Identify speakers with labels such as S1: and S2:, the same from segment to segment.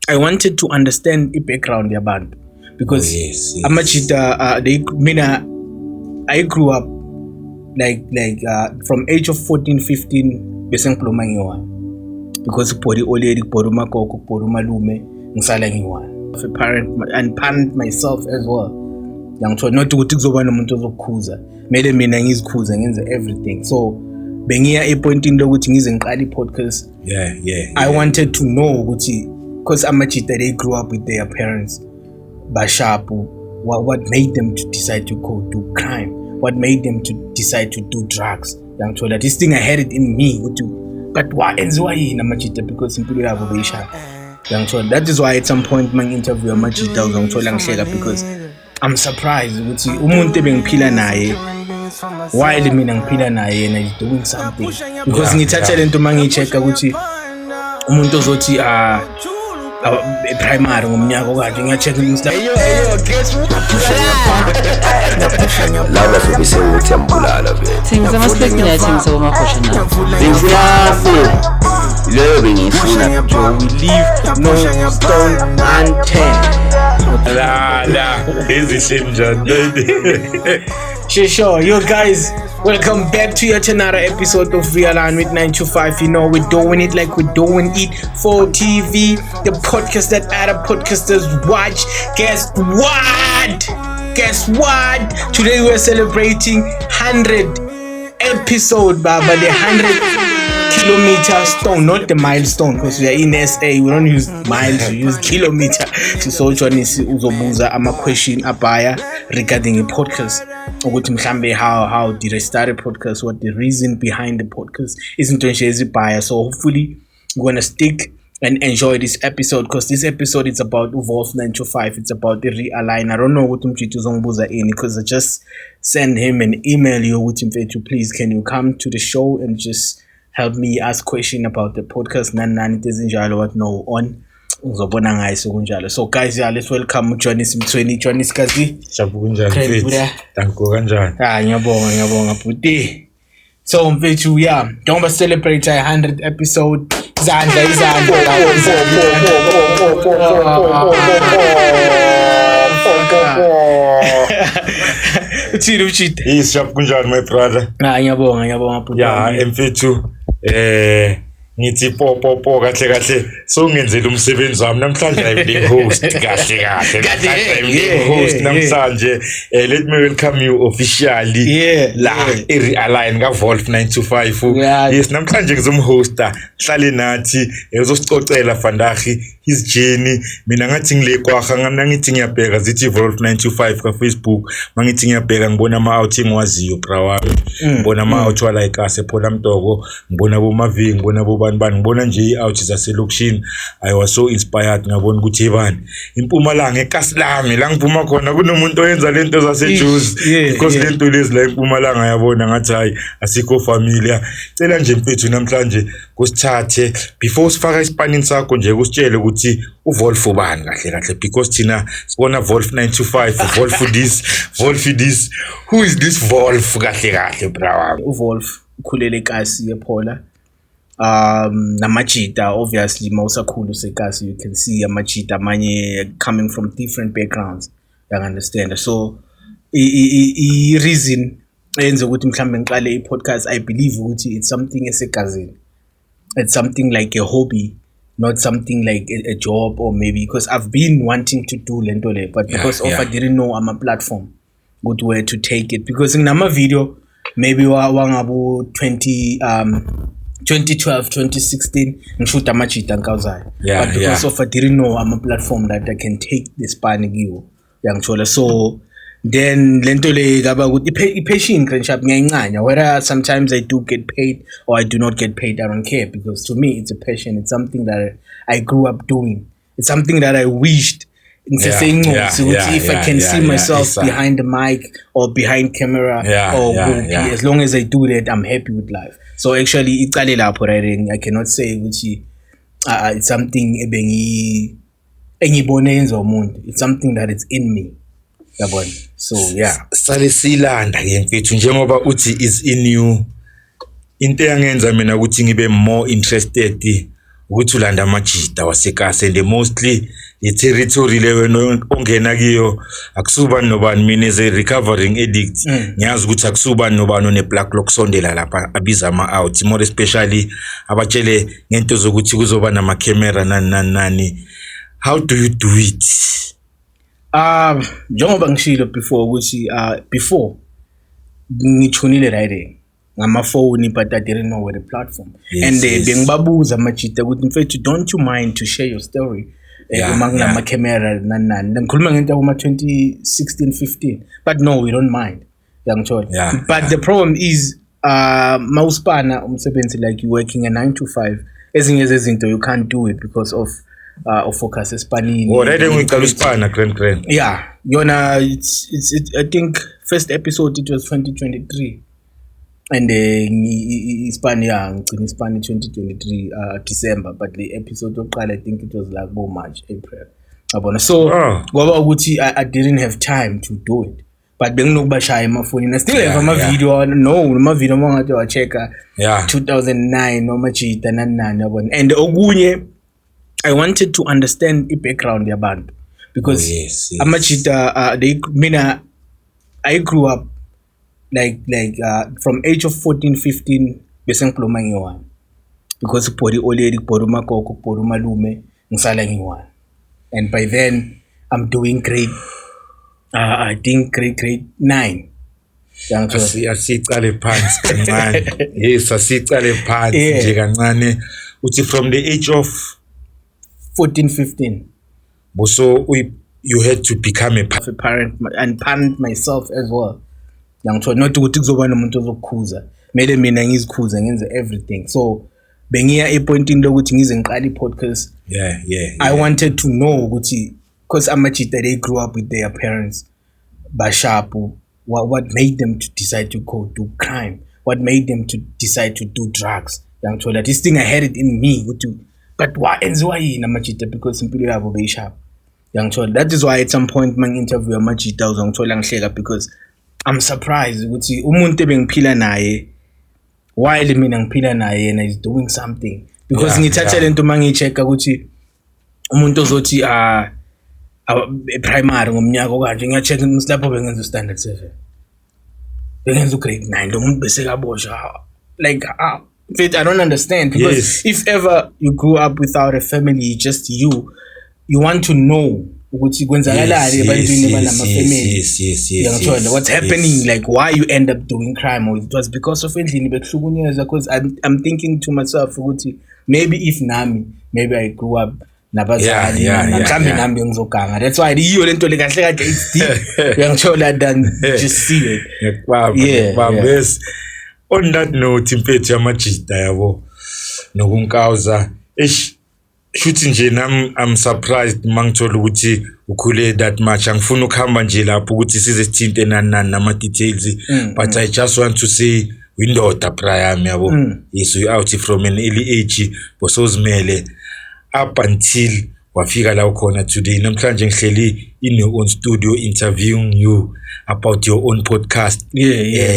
S1: I wanted to understand the background yabantu because amajita I grew up like from age of 14 15 bese ngikhuluma ngiyi-1 because ubhori oledi ubhori umagogo ubhori umalume ngisala ngiyi-1 of a parent and parent myself as well yangithola not ukuthi kuzoba nomuntu ozokukhuza kumele mina ngizikhuza ngenze everything so bengiya epointini lokuthi ngize ngiqala i-podcast I wanted to know ukuthi because amajita they grew up with their parents bashapu what made them to decide to go do crime, what made them to decide to do drugs. Yangithola this thing I had it in me but why enziwa yini amajita because impilo yabo beyishaya yangithola that is why at some point my interview amajita uzongithola ngihleka because I'm surprised ukuthi umuntu ebengiphila naye while mina ngiphila naye and he's doing something because ngithatha lento mangichecka ukuthi umuntu ozothi primary ngomnyaka okanje ngiyacheck insta
S2: laba sobise ukuthi ambulala be
S3: things ama-speculating so makhosha now
S2: leyo bengifuna
S1: we leave no stone unturned
S4: la ezihle njani
S1: Sure, you guys, welcome back to yet another episode of Realign with 925. You know, we're doing it like we're doing it for TV, the podcast that other podcasters watch. Guess what? Today we're celebrating 100 episode, Baba, the 100-kilometer stone, not the milestone, because we are in SA, we don't use miles, we use kilometer. So Johnny uzobuza ama question abaya regarding a podcast. How did I start a podcast? What the reason behind the podcast isn't to share bias. So hopefully we're gonna stick and enjoy this episode because this episode is about Wolf 925. It's about the Realign. I don't know what Mchitu in because I just send him an email. Please can you come to the show and just help me ask question about the podcast? What no on. So guys, let's welcome Johnny Simthweni. Johnny Skazi.
S4: Danko kanjani?
S1: Ngiyabonga buti. So mfethu don't celebrate 100 episode. Izandla. Uthini?
S4: Yes, kunjani my brother?
S1: Ngiyabonga buti.
S4: Mfethu ngithi po kahle so ngenzela umsebenzi wami namhlanje I'm host kahle I'm host namhlanje let me welcome you officially la Realign ka Wolf 925 yes namhlanje ngizomhosta hlale nathi uzosicocela vandaag his journey mina ngathi ngile kwaga ngamna ngithi ngiyabheka zithi Wolf 925 ka Facebook mangithi ngiyabheka ngibona ama outing waziyo bra wami ngibona ama out wala ikase phola mtoko ngibona bo mavi ngibona bo bani ngibona nje i-out zaselokishini I was so inspired ngabona ukuthi yebani impumalanga eKasilami la ngiphuma khona kunomuntu oyenza lento zaseJuice because lento lezi la impumalanga yabona ngathi hayi asikho familiar cela nje mfethu namhlanje kusithathe before sifaka ispanning sakho nje kusitshele ukuthi uWolf ubani kahle because thina sibona Wolf 925 Wolf this who is this Wolf kahle bra
S1: uWolf ukhulele eKasi ePhola namajita obviously mawusakhulu sekasi you can see amajita manye coming from different backgrounds you understand so I reason enze ukuthi mhlambe ngiqale i-podcast I believe ukuthi it's something esegazini it's something like a hobby not something like a job or maybe because I've been wanting to do lento le but because I didn't know I'm a platform good way to take it because in my video maybe wangabu 2012 2016 ngishuta amajita ngikawuzayo but because of I didn't know I'm a platform that I can take this pani kiwo yangithola so then lento le ngaba ukuthi i-passion friendship ngiyayincanya whether sometimes I do get paid or I do not get paid I don't care because to me it's a passion it's something that I grew up doing it's something that I wished if I can see myself behind the mic or behind camera as long as I do that I'm happy with life so actually iqale lapho right I cannot say ukuthi it's something engibone yenza umuntu it's something that is in me yabona so
S4: sale silanda ke mfethu njengoba uthi is in you into yangenza mina ukuthi ngibe more interested ukuthi ulanda amajita wasekase and mostly i-territory leyo ongena kiyo akusuba nobani mina as a recovering addict ngiyazi ukuthi akusuba nobani one-black lokusondela lapha abiza ama-out more especially abatshele ngento zokuthi kuzoba nama-camera nani. How do you do it?
S1: Njengoba ngishilo before ukuthi before ngithunile riding ngama-phone but I didn't know where the platform and bengibabuza amajita ukuthi mfethu don't you mind to share your story uma kunama-camera nani ngikhuluma ngento yakuma 2016-15 but no we don't mind yangithola but the problem is mawuspana umsebenzi like you working a 9 to 5 ezinye zezinto you can't do it because of focus espanini
S4: already ngicala uspana grand
S1: yona it's I think first episode it was 2023 and Hispania ngicina Hispania 2023 December but the episode oqala I think it was like March April yabona so ngoba ukuthi I didn't have time to do it but benginokubashaya emafoni I still have ama video ama video mangathi wa checka 2009 noma jita nani yabona and okunye I wanted to understand the background yabantu because amajita I grew up like from age of 14-15 bese ngikhuluma ngi-1 because body already body makoko body malume ngisala ngi-1 and by then I'm doing grade I think grade 9
S4: asicale phansi kancane yes asicale phansi nje kancane uthi from the age of
S1: 14-15
S4: so you had to become a
S1: parent and parent myself as well yangithola not ukuthi kuzoba nomuntu ozokukhuza mele mina ngizikhuza ngenze everything so bengiya epointini lokuthi ngize ngiqala i-podcast I wanted to know ukuthi because amajita they grew up with their parents bashapu what made them to decide to go do crime what made them to decide to do drugs yangithola this thing I had it in me ukuthi but why enziwa yini amajita because impilo yabo beyishapu yangithola that is why at some point mang interview amajita uzongithola ngihleka because I'm surprised ukuthi umuntu ebengiphila naye while mina ngiphila naye and is doing something because ngithatha lento mangichecka ukuthi umuntu ozothi primary ngomnyaka okanje ngiyachecka lapho bengenza standard 7 bengenza grade 9 lo muntu bese kabosha like I don't understand because if ever you grew up without a family just you want to know ukuthi kwenzakalani ebantwini banama family yangithola what's happening like why you end up doing crime or it was because of endlini bekuhlukunyezwa because I'm thinking to myself ukuthi maybe if nami maybe I grew up nabazali mhlambe nami ngizoganga that's why iyo lento le kahle kade it's deep yangithola than just see it
S4: yes on that note impethu yamajita yabo nokunkawuza shuthi nje I'm surprised mangithola ukuthi ukhule that much angifuna ukuhamba nje lapho ukuthi size sithinte nani nama details but I just want to say windoda Brian yabo yes you out from an early age bosozimele up until wafika la ukhona today namhlanje ngihleli in your own studio interviewing you about your own podcast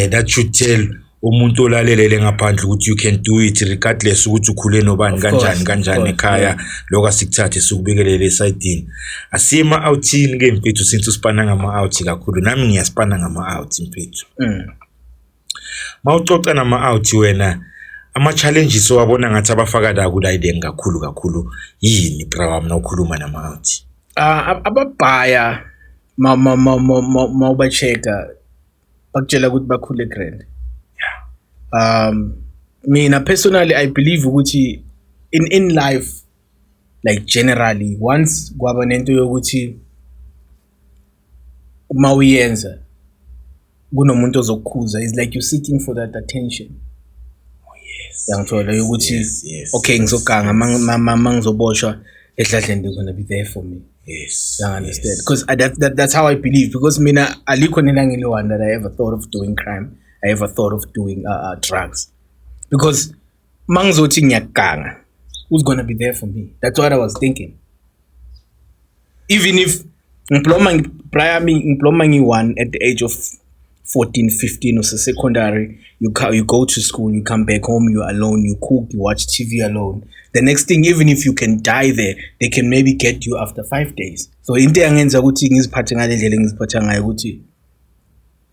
S4: that should tell umuntu olalelele ngaphandle ukuthi you can do it regardless ukuthi ukhule nobani kanjani ekhaya lokho asikuthathe sikubekelele esidini asima outing ke mfethu since uspana ngama out kakhulu nami ngiyaspana ngama out mfethu mawucoca nama out wena ama challenges owabona ngathi abafaka la kulayideng kakhulu yini bra mina ukhuluma nama out
S1: ababhaya mawubacheka bakutshela ukuthi bakhule grand mina personally I believe ukuthi in life like generally once kwaba nento yokuthi uma uyenza kunomuntu ozokukhuza is like you seeking for that attention yangithola ukuthi okay ngizoganga mangizoboshwa edladleni they're going to be there for me I understand because that's how I believe because mina alikho nelangile that I ever thought of doing crime I ever thought of doing drugs because mangizothi ngiyaganga who's going to be there for me that's what I was thinking even if ngiploma ngi1 at the age of 14, 15 or secondary, you go to school, you come back home, you're alone, you cook, you watch TV alone. The next thing, even if you can die there, they can maybe get you after 5 days. So into angenza ukuthi ngiziphathe ngale ndlela ngiziphatha ngayo ukuthi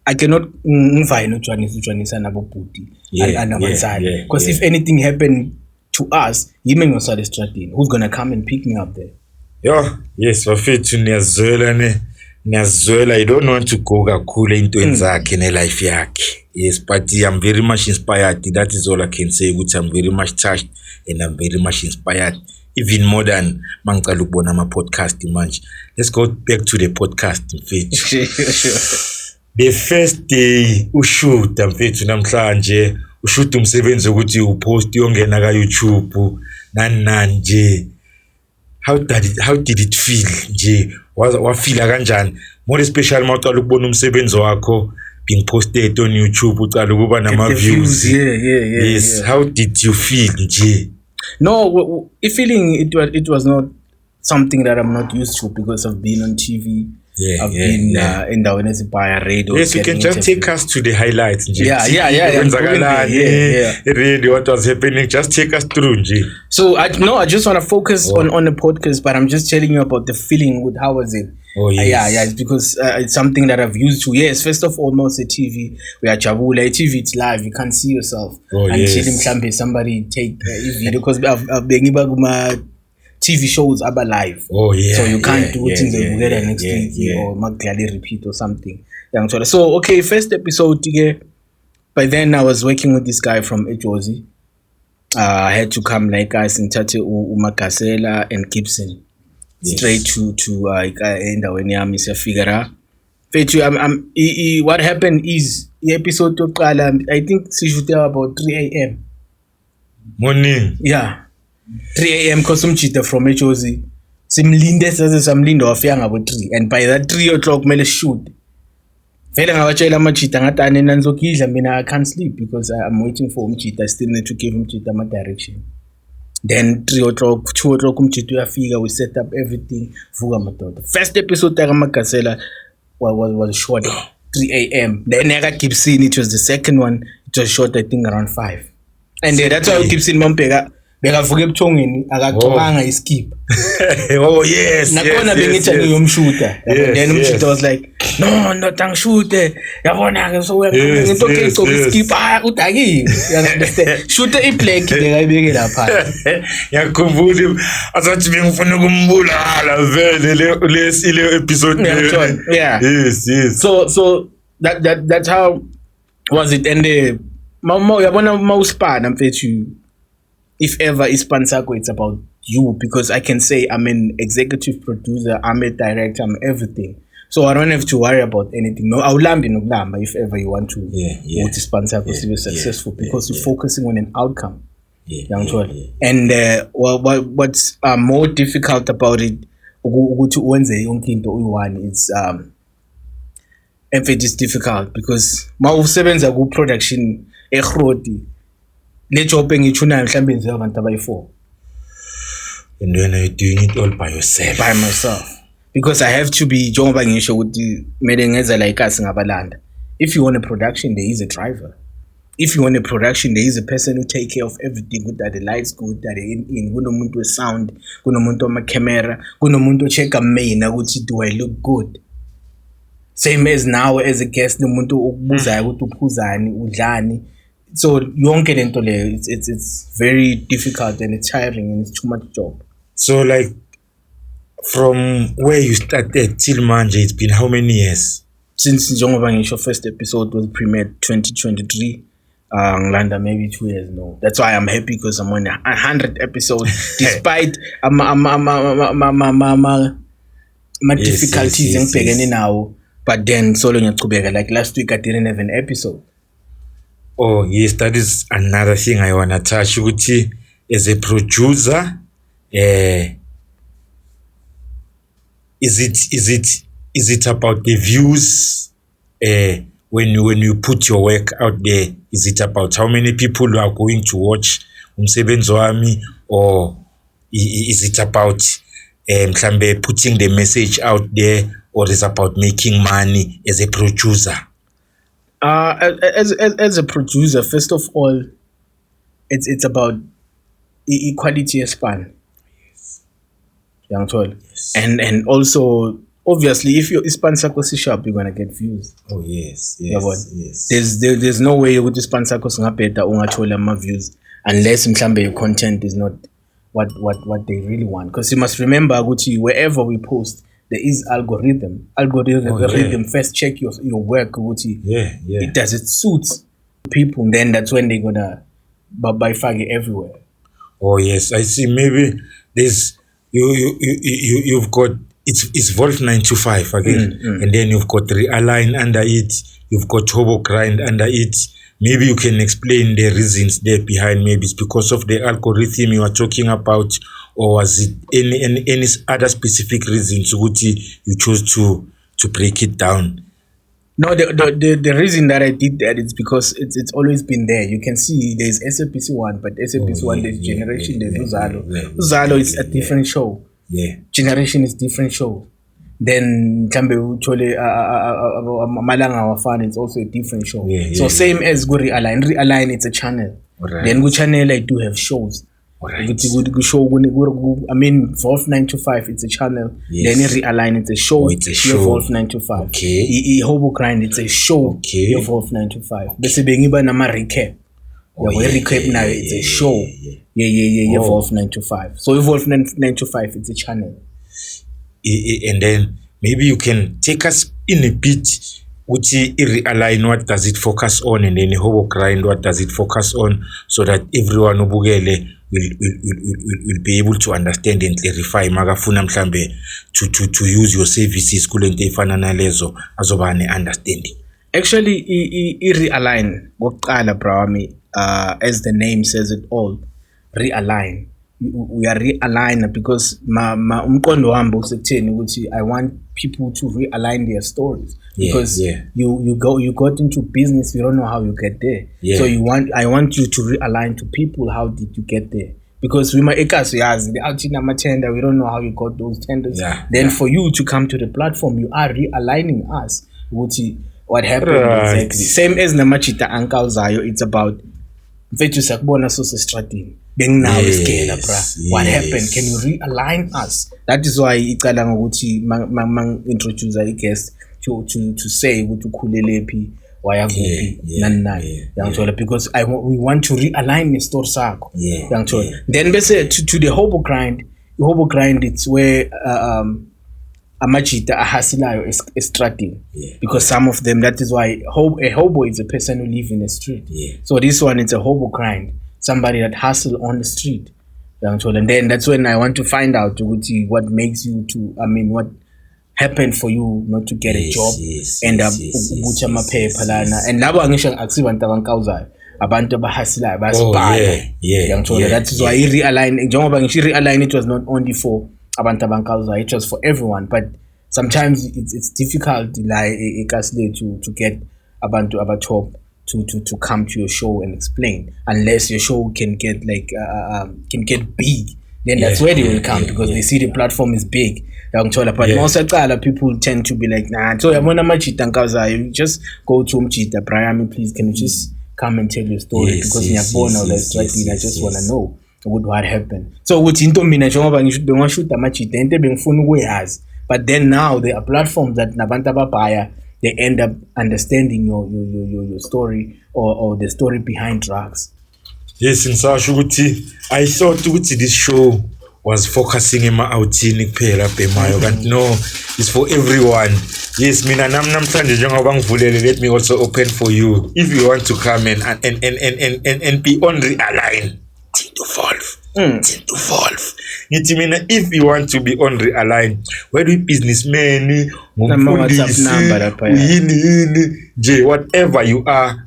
S1: I cannot ngivayile utshwanisa nabo bhuti anabazali, because if anything happened to us, yimi ngosala estradini, who's gonna come and pick me up there?
S4: Yes, wafethu niyazwela. I don't want to go kakhulu into zakhe ne life yakhe. Yes, but I'm very much inspired. That is all I can say. I'm very much touched and I'm very much inspired. Even more than mangicala ukubona ama podcast manje. Let's go back to the podcast mfethu. The first day ushoot mfethu namhlanje, ushoot umsebenzi ukuthi upost yongena ka YouTube nani nje. How did it feel nje? Wafila kanjani? More especially mawuqala ukubona umsebenzi wakho being posted on YouTube, uqala ukuba nama views. Yes, how did you feel nje?
S1: No, feeling it was not something that I'm not used to, because I've been on TV. I've been in the Wenezibaya radio.
S4: Yes, you can just take us to the highlights.
S1: Yeah.
S4: Really, what was happening? Just take us through.
S1: So I just want to focus on the podcast, but I'm just telling you about the feeling with how was it.
S4: Oh yes.
S1: It's because it's something that I've used to. Yes, first of all, most of TV, we are Jabula. TV, it's live. You can't see yourself. Until somebody take a video, because I've been my TV shows are live. So you can't do it in the together next week or magically repeat or something. So okay, first episode by then I was working with this guy from Ejozi. I had to come like us in Tate Umakasela and Gibson. Straight to endaweni yami siyafika. What happened is the episode yokuqala, I think sishoot about 3 a.m.
S4: morning.
S1: 3 a.m. because umchita from Ejozi simlinde samlinda wafika ngabo 3, and by that 3 o'clock kumele shoot. Vele ngawatshela amachita ngathi anena nizokidla mina, I can't sleep because I'm waiting for umchita. I still need to give umchita my direction. Then 3 o'clock, 2 o'clock umchita uyafika, we set up everything, vuka madoda. First episode yakaMagasela was short 3 a.m. Then yaka Gibson, it was the second one, it was short I think around 5. And that's why Gibson mampeka bekavuka ebuthongeni akaqhubanga iskip.
S4: Yes.
S1: Nakona bengithi ngiyomshuta. Then umshita was like, no not angishute. Yabona ke so ngento ke igcoka iskip udakile. You understand? Shooter iblack bekayibeke lapha.
S4: Yakhumbula asathi bengifuna ukumbulala vele le episode. Yes.
S1: So that's how was it. And yabona mawuspana mfethu, if ever isponsor, it's about you, because I can say I'm an executive producer, I'm a director, I'm everything. So I don't have to worry about anything. No, Awulambi nokulamba if ever you want to sponsor because you be successful, because you're focusing on an outcome. And what's more difficult about it, ukuthi uwenze yonke into uyi-one, it's it's difficult because mawusebenza ku production eGroti, le job engithunayo mhlawumbe nje abantu abayi4,
S4: and when you're doing it all by
S1: myself, because I have to be njengoba ngisho ukuthi kumele ngenza like us ngabalanda. If you want a production, there is a driver. If you want a production, there is a person who take care of everything, that the lights good, that in kunomuntu we sound, kunomuntu wama camera, kunomuntu checka mina ukuthi do I look good. Same as now as a guest, nomuntu okubuzayo ukuthi uphuzani udlani. So yonke lento leyo, it's very difficult and it's tiring and it's too much job.
S4: So like from where you started till manje, it's been how many years?
S1: Since njengoba ngisho first episode was premiered 2023, ngilanda maybe 2 years now. That's why I'm happy, because I'm on 100 episodes despite my difficulties engibhekene nawo. But then solo ngiyachubeka, like last week I didn't have an episode.
S4: Oh yes, that is another thing I want to touch. Ukuthi as a producer, is it about the views? When you put your work out there, is it about how many people are going to watch umsebenzi wami, or is it about mhlambe putting the message out there, or is it about making money as a producer?
S1: As a producer, first of all, it's about equality span. Yes. And also obviously if your span sakho sharp, you're gonna get views.
S4: Oh yes.
S1: There's no way ukuthi span sakho singabheda ungathola ama views unless mhlambe your content is not what they really want, because you must remember ukuthi wherever we post there is algorithm first check your work ukuthi it does it suits people, then that's when they're gonna buy fag everywhere.
S4: Oh yes, I see. Maybe there's you've got it's Wolf 925 again, and then you've got Realign under it, you've got Turbo Grind under it. Maybe you can explain the reasons there behind. Maybe it's because of the algorithm you are talking about, or was it any other specific reasons you chose to break it down?
S1: No, the reason that I did that is because it's always been there. You can see there's SAPC 1, but SAPC 1 there's Generation, there's Uzalo. Uzalo is a different show.
S4: Yeah.
S1: Generation is different show. Then Kambe Uchole Malanga Wafan, it's also a different show. So same as go Realign. Realign, it's a channel. Then go channel I do have shows. Good show. I mean, Wolf 925, it's a channel. Then Realign, it's a show.
S4: It's a show.
S1: Wolf 925.
S4: Okay.
S1: Hobo Grind, it's a show.
S4: Okay.
S1: Wolf 925. Bese bengiba nama recap. Recap now, it's a show. Yeah. Wolf 925. So Wolf 925, it's a channel.
S4: And then maybe you can take us in a bit. Uchi Realign, what does it focus on, and then Hobo Grind, what does it focus on, so that everyone ubugele will be able to understand and clarify magafuna mhlambe to use your services kulento efana nalezo azoba ne understanding.
S1: Actually Realign ngokuqala brawami, as the name says it all, realign. We are realign because umqondo wami usekutheni ukuthi I want people to realign their stories, because you got into business, you don't know how you get there. So I want you to realign to people, how did you get there, because we might the outing tender, we don't know how you got those tenders. For you to come to the platform, you are realigning us with what happened exactly. Same as namachita Uncle Zayo, it's about mfethu sakubona so stratini benginawo isikela bra. What happened? Can you realign us? That is why icala ngokuthi mang introduce a guest to say ukuthi ukhulelephi waya kuphi nani yangithola, because we want to realign the store sakho yangithola. Then bese to the Hobo Grind. The Hobo Grind, it's where amajita ahasilayo estradini, because some of them, that is why a hobo is a person who lives in the street. So this one, it's a Hobo Grind, somebody that hustle on the street. And then that's when I want to find out what makes you what happened for you not to get a job, end up ubucha maphepha lana, and labo angisho akusiba abantu abankawuzayo, abantu abahasilayo basibhala. That is why Realign, njengoba ngisho Realign, it was not only for abantu abankawuzayo, it was for everyone, but sometimes it's difficult like to get abantu abatop to come to your show and explain, unless your show can get can get big, then that's where they will come, because they see the platform is big. But most of the people tend to be like, nah, so you just go to Mchita Brian, please can you just come and tell your story, because I just want to know what happened. So what into mina njengoba ngisho shoot amachita into bengifuna ukuyazi, but then now there are platforms that nabantu ababhaya, they end up understanding your story or the story behind drugs.
S4: Yes, ngisasho ukuthi I thought ukuthi this show was focusing outsini kuphela bemayo, but no, it's for everyone. Yes, mina namhlanje njengoba ngivulele, let me also open for you if you want to come and be on Realign to Wolf. Ngithi mina, if you want to be on Realign, whether you businessman, yini whatever you are,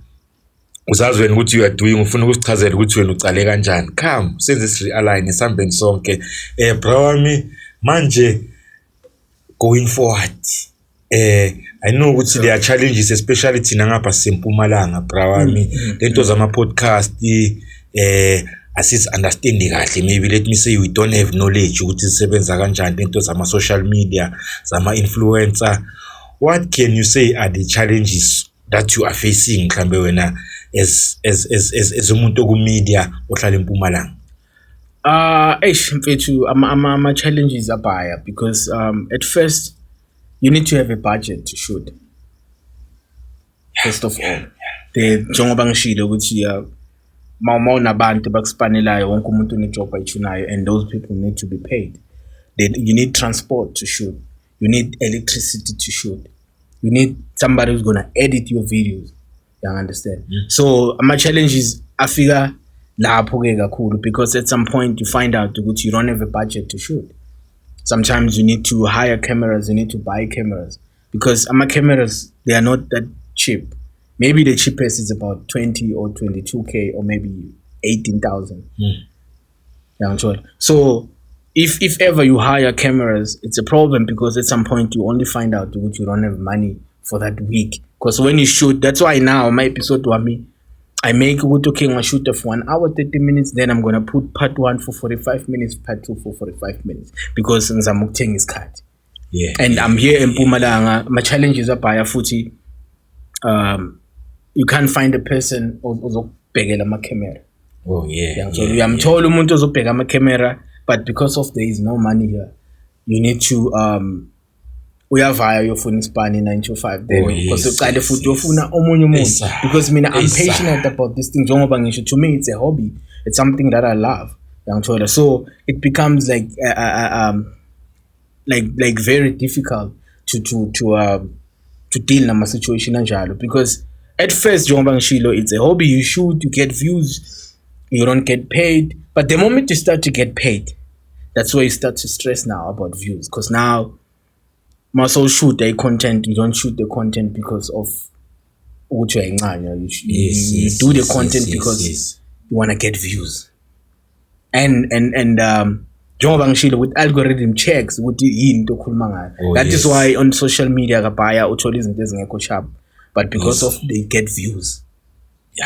S4: uzazi wena ukuthi you are doing, ufuna ukusichazela ukuthi wena ucale kanjani, come senze Realign isambeni sonke. Bro wami manje going forward, I know ukuthi there are challenges, especially thina ngapha seMpumalanga bro wami, lento zama podcast assist understanding kahle. Maybe let me say we don't have knowledge ukuthi zisebenza kanjani lento zama social media, zama influencer. What can you say are the challenges that you are facing mhlambe wena as umuntu ku media ohlala eMpumalanga?
S1: Mfethu, ama challenges abaya because at first you need to have a budget to shoot. First of all, njengoba ngishilo ukuthi mawunabantu bakuspanelayo wonke umuntu unejob ayichunayo, and those people need to be paid. Then you need transport to shoot. You need electricity to shoot. You need somebody who's gonna edit your videos. You understand? So my challenge is afika lapho ke kakhulu, because at some point you find out that you don't have a budget to shoot. Sometimes you need to hire cameras, you need to buy cameras, because my cameras, they are not that cheap. Maybe the cheapest is about 20 or 22K or maybe 18,000. So if ever you hire cameras, it's a problem, because at some point you only find out that you don't have money for that week. Because when you shoot, that's why now my episode I make a shoot of 1 hour 30 minutes, then I'm gonna put part 1 for 45 minutes, part 2 for 45 minutes, because Nzamukting is cut. And I'm here in Mpumalanga. My challenge is up by footy. You can't find a person who's pegela my camera. So I'm told umuntu ozobheka my camera, but because of there is no money here, you need to uyavaya your phone span 9 to 5 then, because uqale futhi ufuna omunye umuntu, because mina I'm passionate about this thing. Njengoba ngisho, to me it's a hobby, it's something that I love. So it becomes like very difficult to deal with my situation anjalo, because at first njengoba ngishilo, it's a hobby. You shoot, you get views, you don't get paid, but the moment you start to get paid, that's where you start to stress now about views, because now must all shoot the content. You don't shoot the content because of what you do the content because you want to get views. And njengoba ngishilo, with algorithm checks ukuthi yini into okhuluma ngayo. That is why on social media kabaya uthola izinto ezingekho sharp, but because of they get views.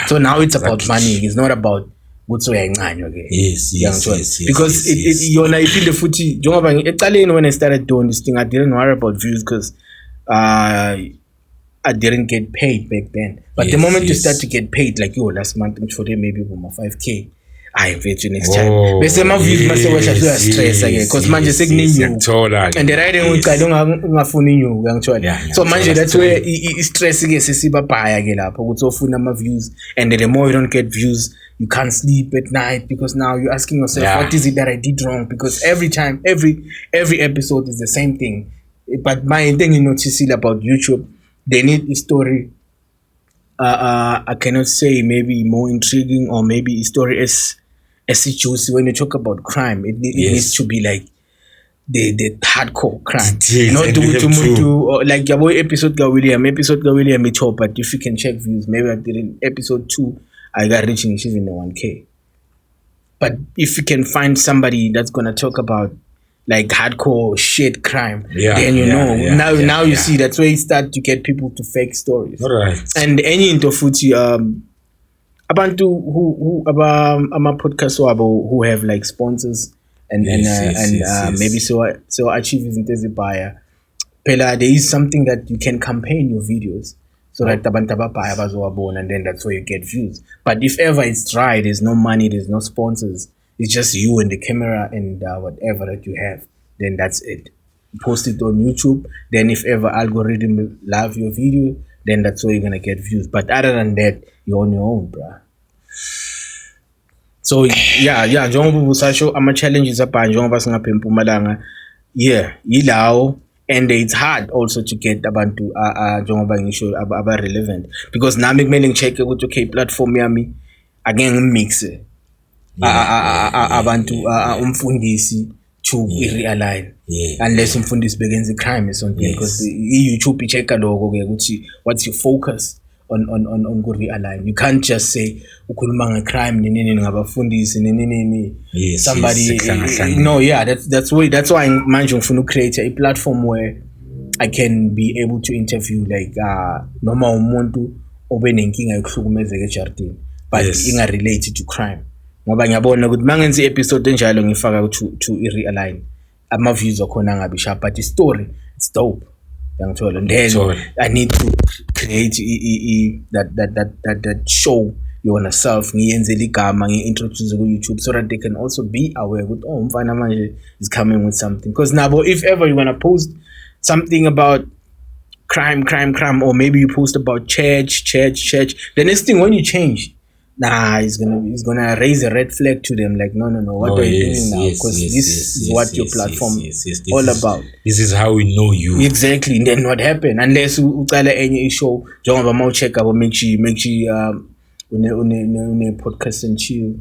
S1: So now it's about money. It's not about what's so okay. Because yona ifile futhi njengoba ecaleni, when I started doing this thing, I didn't worry about views because I didn't get paid back then. But the moment you start to get paid, like last month I'm sure maybe over 5K, I invite you next time. Bese ma views mase washa stress again, because manje sekuninyo and the right uqala ungafuni inyo ngithola. So manje that's where stress ke sesiba bhaya ke lapho ukuthi ofuna ama views, and the more you don't get views, you can't sleep at night, because now you're asking yourself, what is it that I did wrong? Because every time, every episode is the same thing. But my thing you notice about YouTube, they need a story. I cannot say maybe more intriguing, or maybe a story as juicy. When you talk about crime, it needs to be like the hardcore crime. Not to like your boy episode ga William it top, but if you can check views, maybe I did in episode 2. I got reaching even the 1K. But if you can find somebody that's gonna talk about like hardcore shit crime, then now you see that's where you start to get people to fake stories. And any into footy abantu who ama podcast who have like sponsors and maybe so achieve izinto ezibhaya. Phela there is something that you can campaign your videos, so that abantu ababhaya bazowabona, and then that's where you get views. But if ever it's dry, there's no money, there's no sponsors, it's just you and the camera and whatever that you have, then that's it. Post it on YouTube, then if ever algorithm love your video, then that's where you're gonna get views. But other than that, you're on your own, bruh. So njengoba busasho ama challenges apha njengoba singapha eMpumalanga, yilawo. And it's hard also to get abantu njengoba ngisho aba relevant, because nami kumele ngicheck ukuthi okay platform yami ake ngimixe abantu umfundisi to realign, unless umfundisi bekenza crime or something, because YouTube ichecka lokho ke ukuthi what's your focus on go realign. You can't just say ukhuluma ngecrime nini ngabafundisi nini somebody that's why manje ngifuna create a platform where I can be able to interview like noma umuntu obenenkinga yokuhlukumezeka eJardini, but inga related to crime, ngoba ngiyabona ukuthi mangenza episode enjalo ngifaka to realign ama views akhona ngabi sharp, but the story it's dope. and then I need to create that show yourself ngiyenzele igama ngi-introduce ku-YouTube so that they can also be aware with mfana manje is coming with something, because now if ever you want to post something about crime, or maybe you post about church, the next thing when you change, it's gonna raise a red flag to them, like no, what are you doing now? Because this is what your platform is all about.
S4: This is how we know you.
S1: Exactly. And then what happened? Unless you tell any show, John Obama check up, make sure une podcast and chill,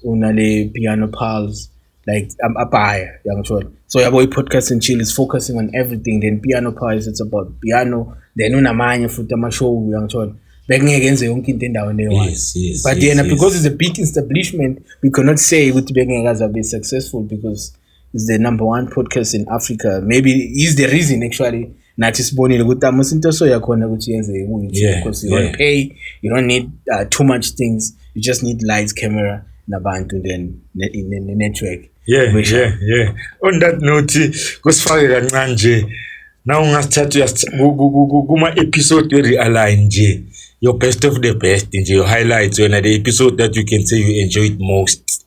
S1: le piano pals, like a buyer, young child. So your boy podcast and chill is focusing on everything. Then piano pals, it's about piano. Then una manya futama show, young child. Yes, but then because it's a big establishment, we cannot say with Bengengas will be successful because it's the number one podcast in Africa. Maybe is the reason actually. Not just born in because you don't pay, you don't need too much things. You just need lights, camera, and a band, and then in the network.
S4: Yeah. On that note, now we start to go episode very aligned. Your best of the best, your highlights, when the episode that you can say you enjoyed most.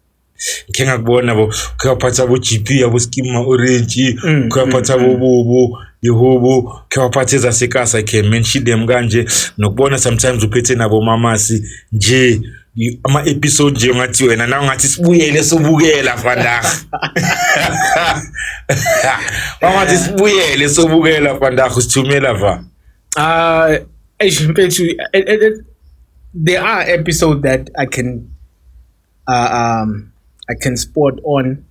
S4: Kenga kubona bo kwaphatha bo GP abo skima orange kwaphatha bo yehobo kwaphatha zasekasa can mention them kanje nokubona sometimes uphethe nabo mamasi nje ama episode nje ngathi wena na ngathi sibuyele sobukela fanda ngathi sibuyele sobukela fanda kusithumela va
S1: there are episodes that I can spot on,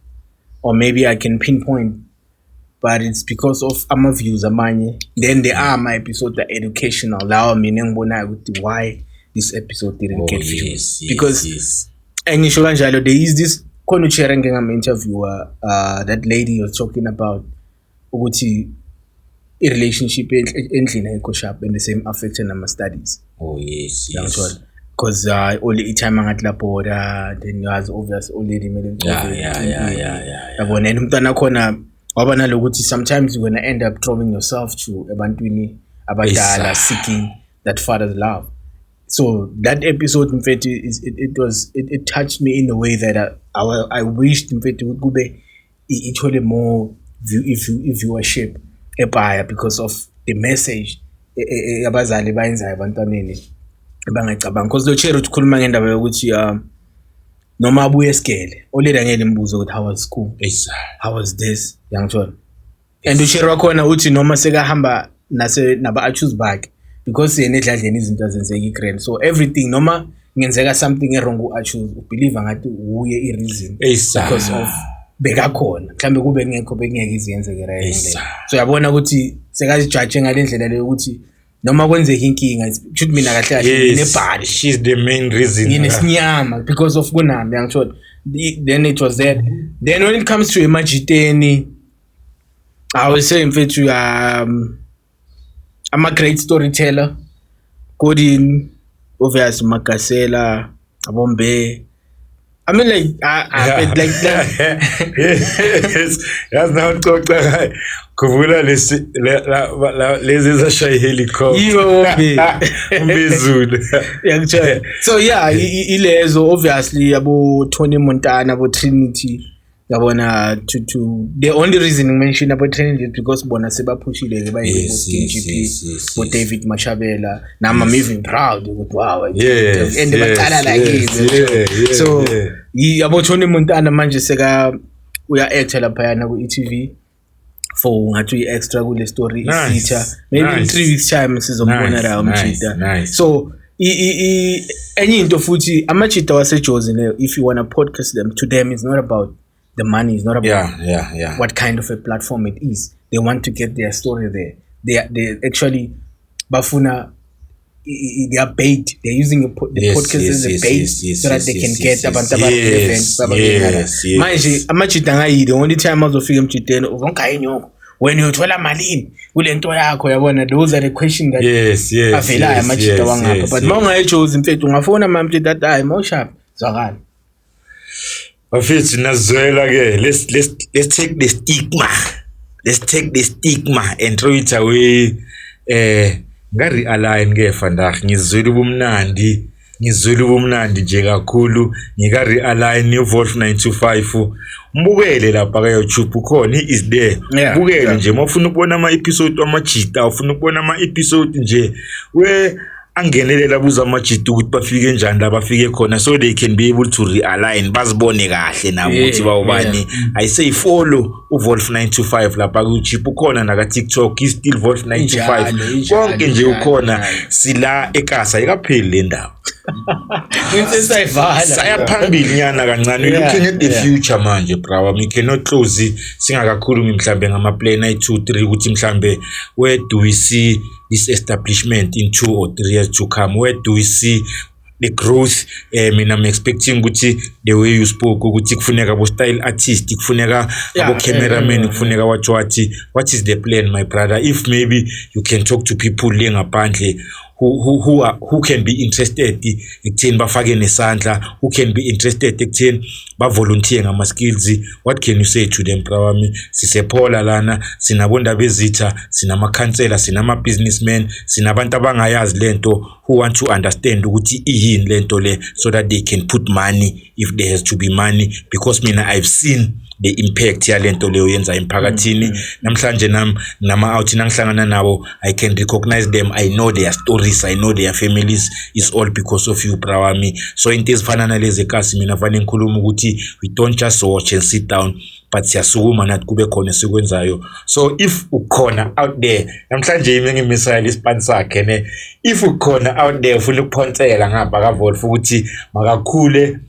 S1: or maybe I can pinpoint, but it's because of my views. Then there are my episodes that educational. Why this episode didn't get views? Because there is this interviewer, that lady was talking about a relationship in the same affection and my studies. Because only time I had border, then you has obvious already made sometimes you're gonna end up throwing yourself to abandoni abadala seeking that father's love. So that episode in fact it touched me in a way that I wished in fact it would be more viewership because of the message abazali bayenzayo abantwaneni bangacabanga, because lo chero ukhuluma ngendaba yokuthi noma abuye esikele oleda ngeke imbuzo ukuthi how was school, how was this, yangithola. And uchero wakhona uthi noma sekahamba naba achuse back because yena edladleni izinto azenzeka igrand, so everything noma ngenzeka something wrong uachuse ubelieve ngathi uye I reason because of bekakhona mhlambe kube ngekho bengeke izenzeke right. So yabona ukuthi sekazijudge ngalendlela leyo ukuthi noma kwenzeka inkinga should mina kahle kahle nebhali,
S4: she's the main reason
S1: inesinyama because of kunami yangithola. Then it was that. Then when it comes to Emajiteni, I would say in fact I'm a great storyteller. Coding, obvious Makasela, Abombe. I mean, like that.
S4: Yes, that's now talked. Kuvula lezi shy helicopter.
S1: So yeah, ilezo obviously abo Tony Montana, abo Trinity. Yabona to the only reason I mention about Trinity is because bona seba pushile by GP with David Mashabela. Now I'm even proud with wow. And the batala like this. So about Tony Montana manje seka we are actually lapha na ku ETV for ngathi extra kule story feature. Maybe in 3 weeks time sizombona la umchita. So any into futhi amachita waseJozi, if you want to podcast them, to them it's not about the money, is not about what kind of a platform it is. They want to get their story there. They actually bafuna they are bait. They're using the podcast as a bait so that they can get abantu events. Manje amachitanga the only time I was film chiteno uvonka enyoko when you thola malini kule nto yakho yabona, those are the questions that avela amachita wangapha. But mawunga eJozi mfethu ungafona mamchita that hayi moshap zwakala.
S4: Let's take the stigma. Let's take the stigma and throw it away Nga-realign ngefa ndakhe ngizwela ubumnandi nje kakhulu ngika-realign Wolf 925 mbukele lapha ka YouTube ukhona is there bukele nje mawufuna ukubona ama-episode amajita ufuna ukubona ama-episode nje angenelela buza amajita ukuthi bafike njani la bafike khona so they can be able to realign bazibone kahle nabo ukuthi bawubani I say follow uWolf 925 lapha ku YouTube ukhona naka TikTok is still Wolf 925 konke nje ukhona sila ekasa ikapheli le ndawo sayaphambili nyana kancane looking at the future manje bra we cannot close singakakhulumi mhlambe ngama plan 2-3 ukuthi mhlambe where do we see this establishment in 2 or 3 years to come, where do we see the growth? I'm expecting ukuthi the way you spoke ukuthi kufuneka abo style artist kufuneka abo cameraman kufuneka what is the plan my brother? If maybe you can talk to people ngaphandle who can be interested ekutheni bafake nesandla, who can be interested ekutheni ba volunteer ngama skills, what can you say to them brawami? Sisephola lana sinabonda bezitha, sinama counselor, sinama businessmen, sinabantu abangayazi lento who want to understand ukuthi iyini lento le so that they can put money if there has to be money, because mina I've seen the impact yalento leyo yenza emphakathini. Namhlanje nama out nangihlangana nabo I can recognize them, I know their stories, I know their families, is all because of you brawami. So into ezifana nalezi ekasi mina vane ngikhuluma ukuthi we don't just watch and sit down but siyasukuma nathi kube khona sikwenzayo. So if ukhona out there namhlanje ngimmisayela ispan sakhe ne, if ukhona out there ufuna ukuphonsela ngapha ka Wolf ukuthi makakhule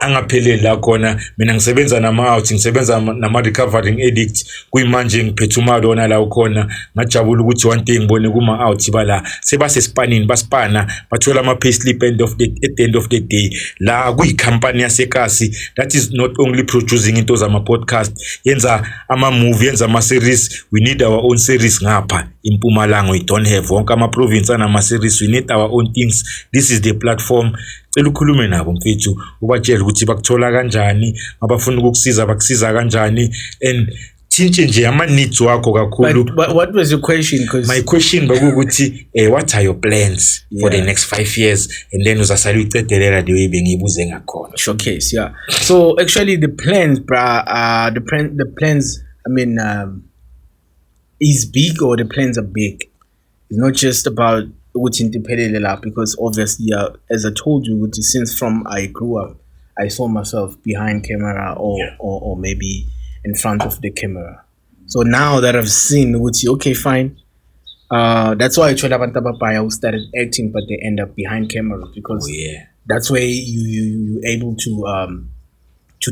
S4: angapheleli la khona, mina ngisebenza nama-out, ngisebenza nama-recovering addict kuyimanje ngiphethe umalona la ukhona ngajabula ukuthi one day ngibone kuma-out bala sebasespanini baspana bathola ama-payslip at the end of the day la kuyikhampani yasekasi that is not only producing into zama-podcast, yenza ama-movie, yenza ama-series. We need our own series ngapha impumalanga, we don't have wonke ama-province anama-series, we need our own things. This is the platform. Cela ukhulume nabo mfethu ubatshela ukuthi bakuthola kanjani, abafuna ukukusiza bakusiza kanjani, and thintshe nje ama needs wakho kakhulu.
S1: But what was your question?
S4: My question bakuthi what are your plans for the next 5 years, and then uzasala uyicedelela the way bengibuze ngakhona.
S1: Showcase, yeah. So actually the plans, the plans, I mean, is big, or the plans are big. It's not just about because obviously, as I told you, since from I grew up, I saw myself behind camera or maybe in front of the camera. So now that I've seen, okay, fine. That's why I tried Abantabapaya who started acting, but they end up behind camera because that's where you able to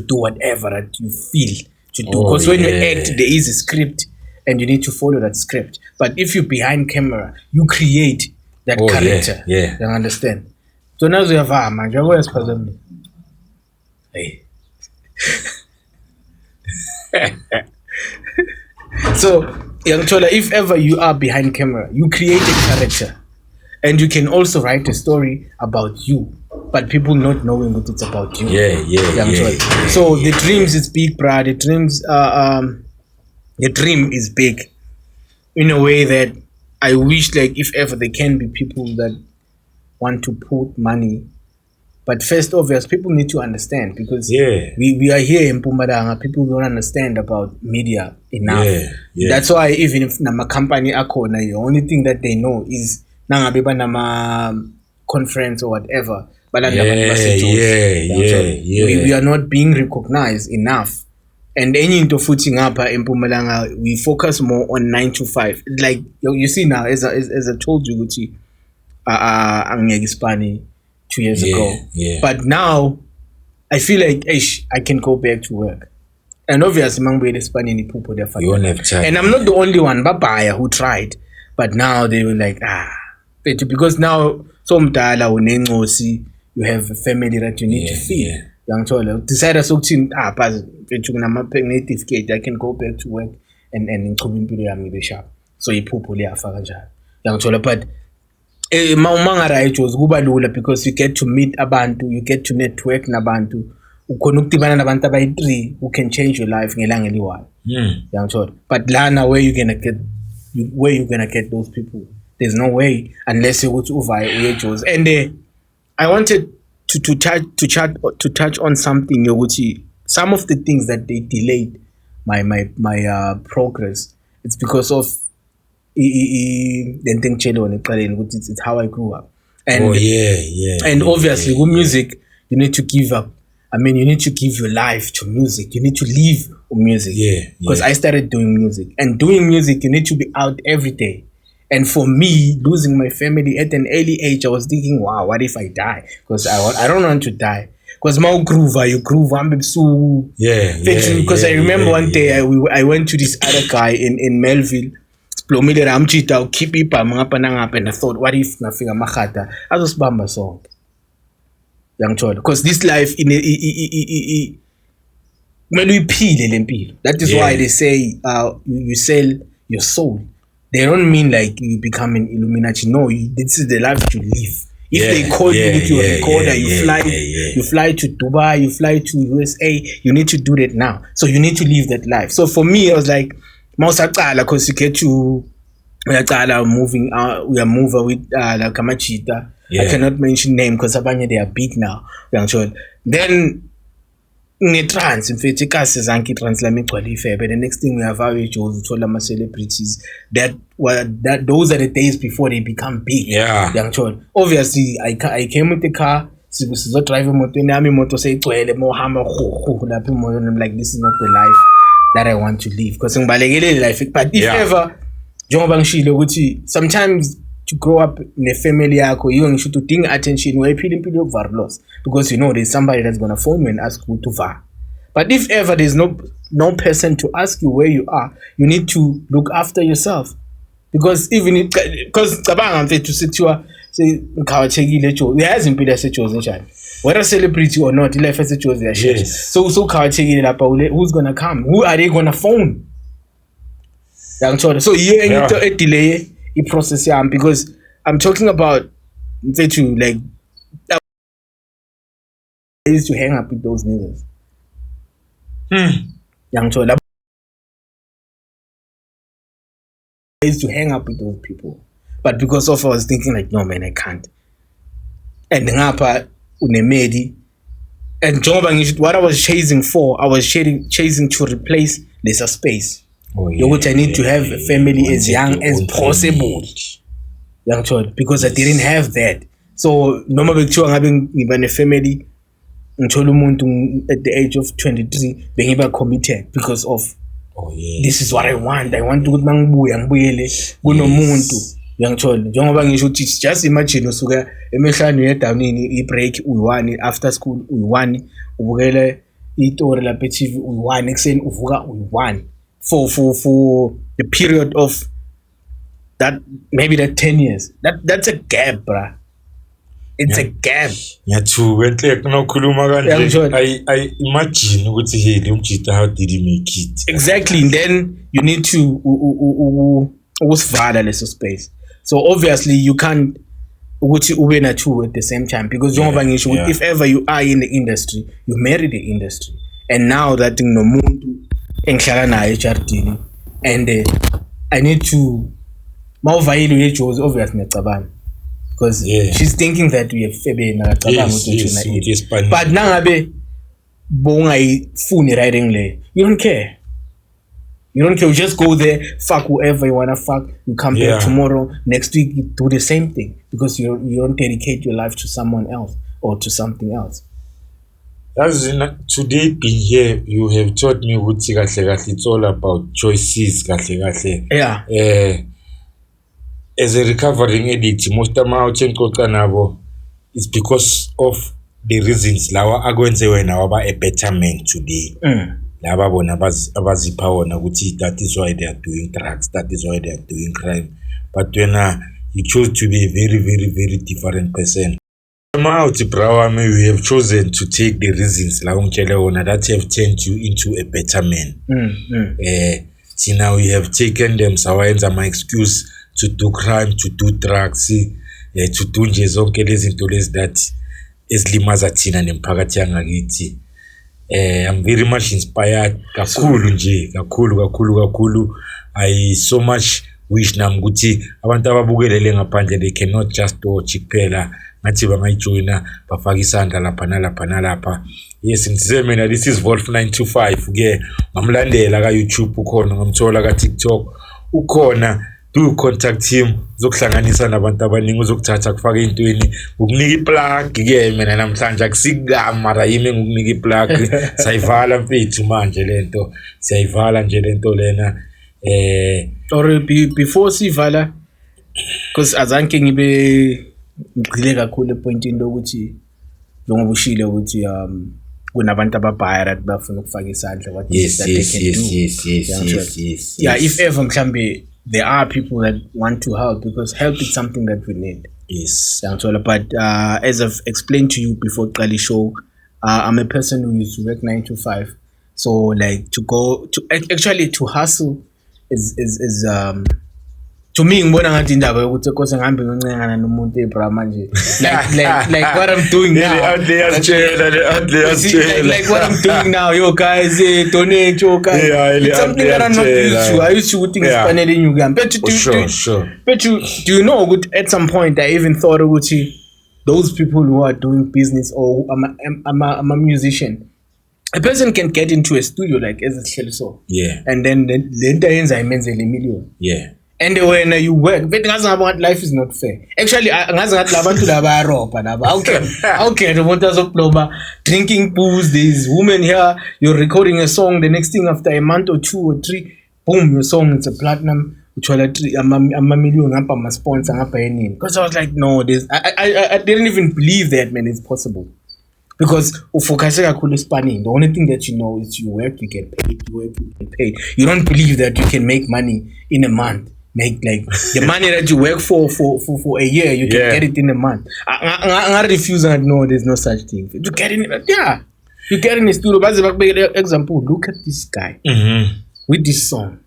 S1: do whatever that you feel to do. Because when you act, there is a script and you need to follow that script. But if you're behind camera, you create that character. You understand? So now we have man. Hey. So, Young Chola, if ever you are behind camera, you create a character, and you can also write a story about you, but people not knowing what it's about you. Young Chola. So the dreams is big, brah. The dreams, the dream is big, in a way that I wish, like, if ever there can be people that want to put money. But first, obvious, people need to understand, because we are here in Mpumalanga. People don't understand about media enough. That's why even if nama company akona, the only thing that they know is nangabiba nama conference or whatever. But we are not being recognized enough. And any into footing up in Mpumalanga, we focus more on 9 to 5. Like you see now, as I told you, Gucci, Spani 2 years ago. But now, I feel like I can go back to work. And obviously, you
S4: won't have time.
S1: And I'm not the only one, Babaya, who tried. But now they were like, because now, you have a family that you need to feed. Young Chola, decide as native gate, I can go back to work and in the shop. So you pupuli afagaja. Young Chola, but was gubalula, because you get to meet abantu, you get to network nabantu, ukonukutibana nabantu by 3 who can change your life ngelanga liwa. Young Chola. But lana where you gonna get where you gonna get those people? There's no way unless you go to Uvai. And I wanted to touch on something. Some of the things that they delayed my progress. It's because of it's how I grew up. And obviously with music, you need to give up. I mean, you need to give your life to music. You need to live music. Because I started doing music. And doing music, you need to be out every day. And for me, losing my family at an early age, I was thinking, wow, what if I die? Because I don't want to die. Because you groove, I'm so... Because I remember one day, I went to this other guy in Melville. And I thought, what if I figure Mahata? I just bamba song. Young child, because this life that is why they say you sell your soul. They don't mean like you become an Illuminati. No, this is the life you live. If they call you with your recorder, you fly to Dubai, you fly to USA, you need to do that now. So you need to live that life. So for me, I was like, because you get to moving out, we are moving with like Kamachita. I cannot mention name because they are big now. Then trans, in fact, trans but the next thing we have our celebrities that those are the days before they become big. Obviously, I came with the car. So driving motor say I'm like, this is not the life that I want to live. Because life. But if ever sometimes to grow up in a family, you should to think attention where people are lost because there's somebody that's gonna phone you and ask you to var. But if ever there's no person to ask you where you are, you need to look after yourself because because to secure say there hasn't been a situation whether celebrity or not, life has a choice. So who's gonna come? Who are they gonna phone? So you need to delay the process because I'm talking about like I used to hang up with those niggas. I used to hang up with those people, but because of I was thinking like, no man, I can't. And unemedi and what I was chasing for, I was chasing to replace lesser space. I need to have a family as young as possible. Young child, because I didn't have that. So normally having even a family at the age of 23 being committed because of this is what I want. I want to young child. Just imagine usuka emehlanu yedownini break uyi1 after school uyi1 ubukele itori lapha TV uyi1 ekseni uvuka uyi1 for the period of that maybe that 10 years. That's a gap, bruh. It's a gap.
S4: I imagine how did he make it?
S1: Exactly. And then you need to space. So obviously you can't win at two at the same time because if ever you are in the industry, you marry the industry. And now that thing no muntu HRT and I need to more value was obviously because she's thinking that we have but now you don't care. You don't care. You just go there, fuck whoever you wanna fuck. You come back tomorrow, next week you do the same thing because you don't dedicate your life to someone else or to something else.
S4: As in, today being here, you have taught me what it's all about choices. As a recovering addict, most of my it's because of the reasons. Lawa agwenze when our a better man today. That is why they are doing drugs. That is why they are doing crime. But when you chose to be a very, very, very different person. We have chosen to take the reasons that have turned you into a better man. See, now we have taken them. So my excuse to do crime, to do drugs, to do that is limazatina nempagatyangagiti. I'm very much inspired. Kakulu. I so much wish nami ukuthi abantu ababukelele ngaphandle they cannot just watch kuphela ngathi bangayijoina bafaka isandla lapha nalapha. Yes, ngithe mina this is Wolf 925 ke ngamlandela ka YouTube ukhona ngamthola ka TikTok ukhona do contact him zokuhlanganisa nabantu abaningi uzokuthatha kufaka intweni ukunika iplug ke mina namhlanje akusikami mara yimi ngokunika iplug sayivala mfethu manje lento siyayivala nje lento lena
S1: or before sivala because azanke ngibe ngigcile kakhulu epointini lokuthi njengoba ushile ukuthi kunabantu ababhaya bafuna ukufaka isandla what is that they can do. Yes. Yeah, if ever mhlambe there are people that want to help because help is something that we need.
S4: Yes.
S1: But as I've explained to you before Qali show, I'm a person who used to work 9 to 5. So like to go to actually to hustle is to me ngibona ngathi indaba yokuthi kose ngihambe ngincengana nomuntu ebra manje like what I'm doing now like what I'm doing now yo guys donate yo guys it's something that I'm not used to. I used to think ngispanele inyuka but do you know at some point I even thought ukuthi those people who are doing business or I'm a musician, a person can get into a studio like as a so and then later yenza imenzele million and when you work but life is not fair actually ngazi ngathi labantu laba aropa laba okay the want azoploba drinking booze. These women here, you're recording a song, the next thing after a month or 2 or 3 boom your song it's a platinum uthola ama million ngapha ama sponsor ngapha yenini because I was like no this I didn't even believe that man it's possible because ufocus kakhulu espanning. The only thing that you know is you work you get paid. You don't believe that you can make money in a month. Make like the money that you work for a year, you can get it in a month. I refuse and no, there's no such thing. You get in it, you get in the studio. But example, look at this guy with this song.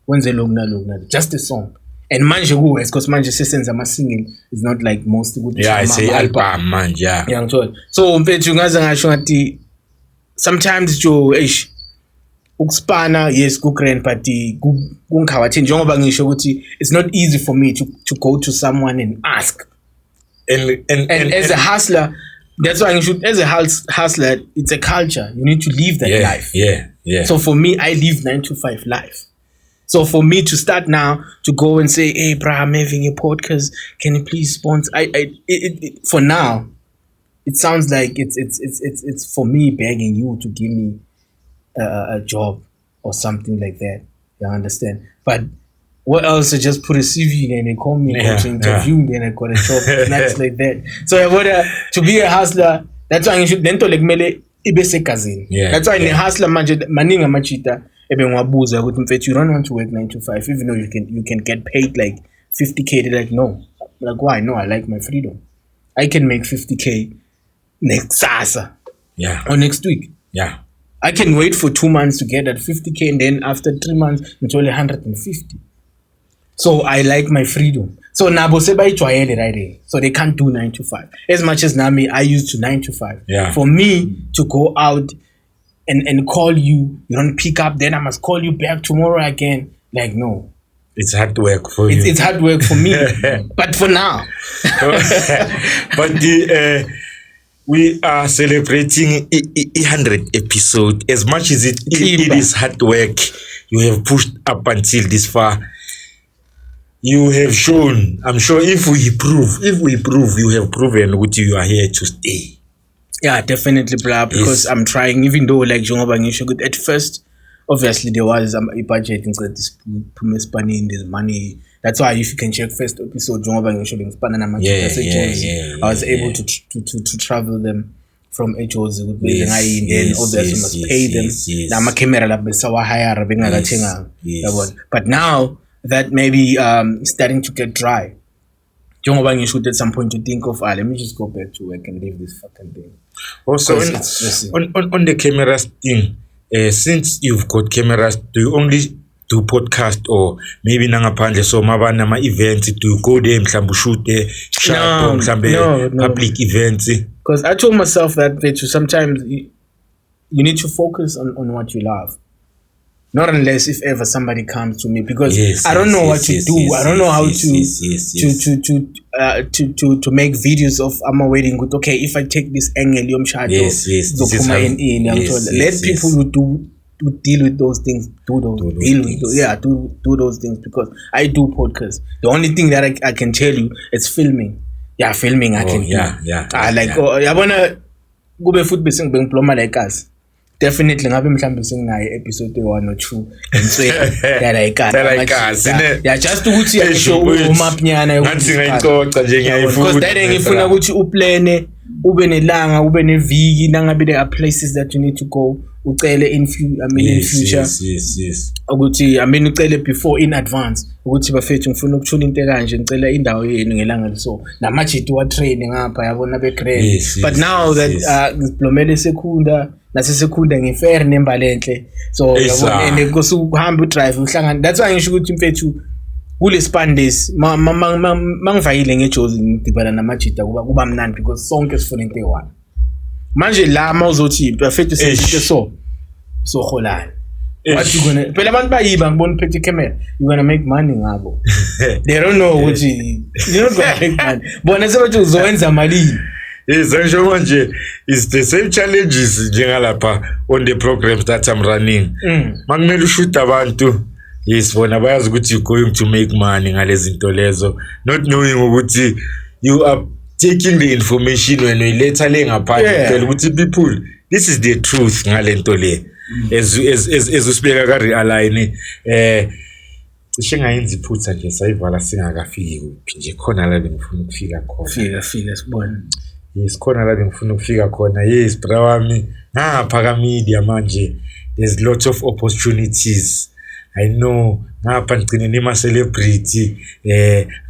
S1: When's the long just a song. And manje who is because manje sessions I'm singing is not like most good.
S4: Yeah, I say album manje.
S1: Yeah, so mfethu ngaze ngasho ngathi sometimes jo ukuspana yes kugrand but kungikhawathi njengoba ngisho ukuthi it's not easy for me to go to someone and ask and as a hustler that's why you should as a hustler it's a culture you need to live that life. So for me I live 9 to 5 life. So for me to start now to go and say hey bro I'm having a podcast can you please sponsor it for now it sounds like it's for me begging you to give me a job or something like that. You understand? But what else? I just put a CV and they call me to interview and then I got a job. That's like that. So to be a hustler, that's why you should then to like mele ibese kazini. That's why in a hustler maninga machita ebe ngwabuza ukuthi mfethu you don't want to work 9 to 5 even though you can get paid like 50k. They're like no. Like why? No, I like my freedom. I can make 50k next sasa. Or next week. I can wait for 2 months to get that 50k and then after 3 months it's only 150. So I like my freedom. So nabo sebayijwayele right there. So they can't do 9 to 5. As much as Nami I used to 9 to 5. For me to go out and call you, you don't pick up, then I must call you back tomorrow again. Like no.
S4: It's hard work for you.
S1: It's hard work for me. But for now.
S4: But we are celebrating 100 episode. As much as it is hard work, you have pushed up until this far. You have shown. I'm sure if we prove, you have proven what you are here to stay.
S1: Yeah, definitely, blah. Because I'm trying, even though like Jongoba Ngisho, at first, obviously there was a budget inside this money, there's money. That's why if you can check first episode, Jongoba Ngisho, I was able to travel them from HOs with and then obviously must pay them. Now my camera but now that maybe starting to get dry. Jongoba Ngisho at some point to think of let me just go back to work and leave this fucking thing.
S4: Also on the cameras thing, since you've got cameras, do you only do podcast or maybe nangaphandle so mabana ma events, do you go there mhlambe shoot there public events?
S1: Because I told myself that sometimes you need to focus on what you love. Not unless if ever somebody comes to me, because I don't know what to do. I don't know how to make videos of my wedding. Okay, if I take this angle, let people who deal with those things do those things, because I do podcasts. The only thing that I can tell you is filming. Yeah, filming I can do. I wanna go be foot basing being plumber like us. Definitely ngabe mhlambe singinayo episode 1 or 2 yeah, just ukuthi ngisho umapnyana
S4: ngathi ngayixoxa nje ngiyayifuna,
S1: because that ngifuna ukuthi uplane ube nelanga, ube neviki, nangabe there are places that you need to go, ucele in future.
S4: Yes.
S1: Ukuthi ucele before in advance ukuthi bafethu ngifuna ukuthula into kanje, ngicela indawo yenu ngelanga liso namajidi wa training ngapha yabona be grand. But now that ngiplomele sekunda nasesekunda ngifair nembalenhle, so yabona ene kusuhamba udrive uhlangana. That's why ngisho ukuthi mfethu kule span days mangivayile ngejozi ngidibana namajida kuba mnandi, because sonke sifuna into eyi-one. Manje la mawuzothi bafethu sesihle so holana. What you gonna? Phela abantu bayiba ngibona uphethe camera. You gonna make money ngabo. They don't know ukuthi you're not gonna make money. Bona sebathi uzowenza malini.
S4: Yes, ngisho manje is the same challenges njengalapha on the programs that I'm running. Makumele ushoot abantu. Yes, bona bayazi ukuthi you're going to make money ngalezi zinto lezo, not knowing ukuthi you are taking the information when you later le ngaphandle tell ukuthi people, this is the truth ngalento le. As usibeka ka realign singayenza iphutha nje sayivala singakafiki kuphi nje, khona la ngifuna ukufika khona.
S1: Fika sibona.
S4: Yes, khona la ngifuna ukufika khona. Yes, bra wami ngapha ka media manje there's lots of opportunities. I know ngapha ngicine nima celebrity,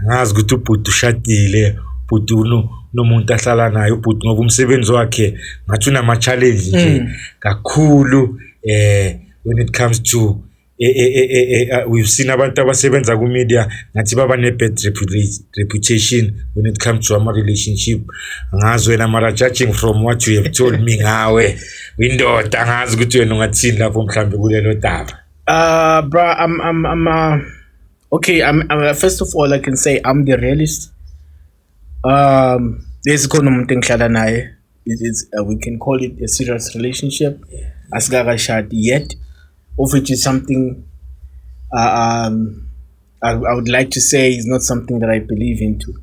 S4: ngazi ukuthi ubhuti ushadile, ubhuti nomuntu ahlala naye, ubhuti ngoba umsebenzi wakhe ngathi unama challenge nje kakhulu. When it comes to we've seen abantu abasebenza ku media ngathi baba ne bad reputation when it comes to our relationship. Ngazi wena mara judging from what you have told me ngawe windoda, ngazi ukuthi wena ungathini lapho mhlambe kulelo daba.
S1: Bro, I'm okay. I'm first of all I can say I'm the realist. There's umuntu engihlala naye. We can call it a serious relationship. Asgagashad yet, of which is something I would like to say is not something that I believe into.